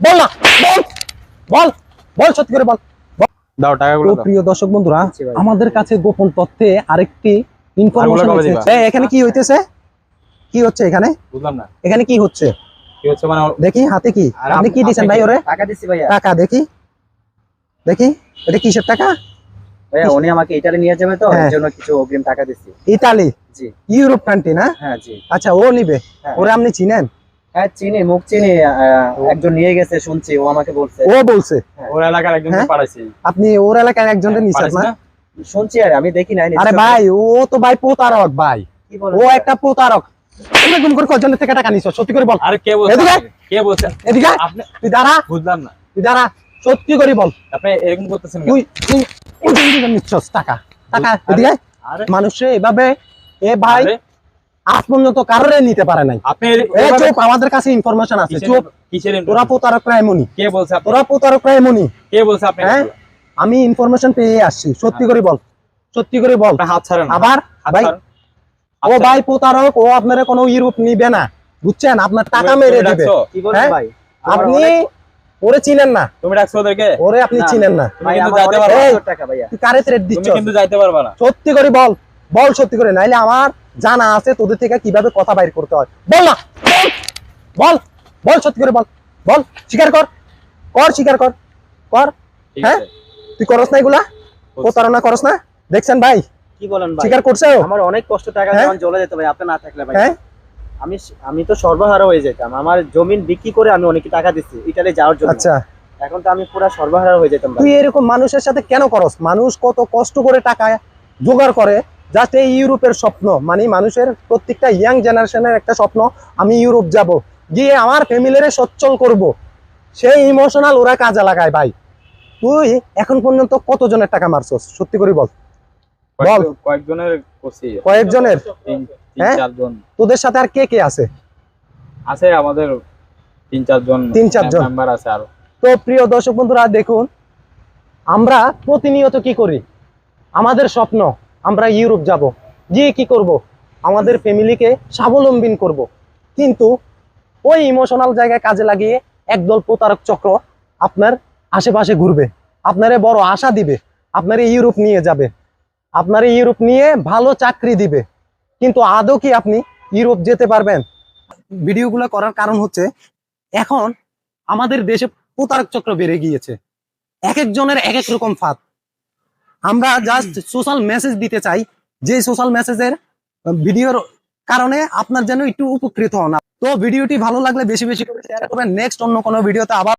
বল না, বল বল বল সত্যি করে বল। দাও টাকাগুলো দাও। প্রিয় দর্শক বন্ধুরা, আমাদের কাছে গোপন তথ্যে আরেকটি ইনফরমেশন এসেছে। এখানে কি হইতেছে? কি হচ্ছে এখানে? বুঝলাম না এখানে কি হচ্ছে? কি হচ্ছে মানে দেখি হাতে কি? আপনি কি দিবেন ভাই ওরে? টাকা দিছি ভাইয়া। টাকা দেখি দেখি, এটা কিসের টাকা? ভাইয়া উনি আমাকে ইতালি নিয়ে যাবে তো, হ্যাঁ। এর জন্য কিছু অগ্রিম টাকা দিছি। ইতালি? জি। ইউরোপ কান্ট্রি না? হ্যাঁ জি। আচ্ছা, ও নিবে। হ্যাঁ। ওরে আপনি চিনেন? হ্যাঁ চিনি, মুখ চিনি। একজন নিয়ে গেছে শুনছি, ও আমাকে বলছে। ও বলছে ওর এলাকার একজনকে হ্যাঁ? পাঠাইছি। আপনি ওর এলাকার একজনের নিছেন পাঠাইছি না? না? শুনছি, আর আমি দেখি নাই। আরে ভাই, ও তো ভাই প্রতারক ভাই। কি বলেন? ও একটা প্রতারক। এরকম করে কজনের থেকে টাকা নিছ? সত্যি করে বল। আরে কে বলছে? এদিকে। কে বলছে? এদিকে আপনি তুই দাঁড়া, বুঝলাম না। তুই দাঁড়া, সত্যি করে বল। আপনি এরকম করতেছেন কেন? তুই তুই ওজন দিকে নিচ্ছস টাকা? টাকা এদিকে। আরে মানুষে এভাবে এ ভাই আরে, আজ পর্যন্ত কারোরে নিতে পারে নাই। আপনি এই চুপ, আমাদের কাছে ইনফরমেশন আছে। চুপ, কিসের তোরা প্রতারকরা এমনই, কে বলছে? আপনি তোরা প্রতারকরা এমনই। কে বলছে? আপনি হ্যাঁ, আমি ইনফরমেশন পেয়ে আসছি। সত্যি করে বল, সত্যি করে বল। আপনি হাত ছাড়েন। আবার হাত ভাই, ছাড়েন। ও ভাই প্রতারক, ও আপনারা কোনো ইউরোপ নিবে না, বুঝছেন? আপনার টাকা তুমি মেরে দিবে। ডাকছো? কি বলেন হ্যাঁ? ভাই? আপনি ওরে চিনেন না, তুমি ডাকছো ওদেরকে? ওরে আপনি না, চিনেন না। তুমি ভাই কিন্তু আমার যাইতে অনেক পারবা না। কষ্টের টাকা ভাইয়া। তুই কারে থ্রেট তুমি দিচ্ছ? কিন্তু যাইতে পারবা না। সত্যি করে বল, বল সত্যি করে, নাইলে আমার জানা আছে তোদের থেকে কিভাবে কথা বাইর করতে হয়। বল না, বল বল বল সত্যি করে বল, বল স্বীকার কর, কর স্বীকার কর, কর। ঠিক হ্যাঁ? আছে। তুই করস না এগুলা? প্রতারণা করস না? দেখছেন ভাই, কি বলেন ভাই? স্বীকার করছে ও? আমার অনেক কষ্ট, টাকা হ্যাঁ? যখন চলে যেত ভাই, আপনি না থাকলে ভাই। হ্যাঁ, আমি তো সর্বহারা হয়ে যেতাম। আমার জমিন বিক্রি করে আমি অনেক টাকা দিচ্ছি ইতালি যাওয়ার জন্য। আচ্ছা, এখন তো আমি পুরো সর্বহারা হয়ে যেতাম ভাই। তুই এরকম মানুষের সাথে কেন করস? মানুষ কত কষ্ট করে টাকা জোগাড় করে, জাস্ট এই ইউরোপের স্বপ্ন। মানে মানুষের প্রত্যেকটা ইয়াং জেনারেশনের একটা স্বপ্ন, আমি ইউরোপ যাব, গিয়ে আমার ফ্যামিলিরে সচ্ছল করব। সেই ইমোশনাল ওরা কাজে লাগায় ভাই। তুই এখন পর্যন্ত কতজনের টাকা মারছস? সত্যি করে বল। বল। কয়েকজনের করছি। কয়েকজনের? তিন হ্যাঁ? 4 জন তোদের সাথে আর কে কে আছে? আছে, আমাদের 3-4 জন 3-4 জন মেম্বার আছে আরো। তো প্রিয় দর্শক বন্ধুরা, দেখুন আমরা প্রতিনিয়ত কি করি। আমাদের স্বপ্ন আমরা ইউরোপ যাব, গিয়ে কি করব, আমাদের ফ্যামিলিকে স্বাবলম্বী করব। কিন্তু ওই ইমোশনাল জায়গায় কাজে লাগিয়ে একদল প্রতারক চক্র আপনার আশেপাশে ঘুরবে, আপনারে বড় আশা দিবে, আপনারে ইউরোপ নিয়ে যাবে, আপনারে ইউরোপ নিয়ে ভালো চাকরি দিবে। কিন্তু আদৌ কি আপনি ইউরোপ যেতে পারবেন? ভিডিওগুলো করার কারণ হচ্ছে, এখন আমাদের দেশে প্রতারক চক্র বেড়ে গিয়েছে, এক একজনের এক এক রকম ফাঁদ। আমরা জাস্ট সোশ্যাল মেসেজ দিতে চাই, যে সোশ্যাল মেসেজের ভিডিওর কারণে আপনার যেন একটু উপকৃত হন। তো ভিডিওটি ভালো লাগলে বেশি বেশি করে শেয়ার করবেন। নেক্সট অন্য কোনো ভিডিওতে আবার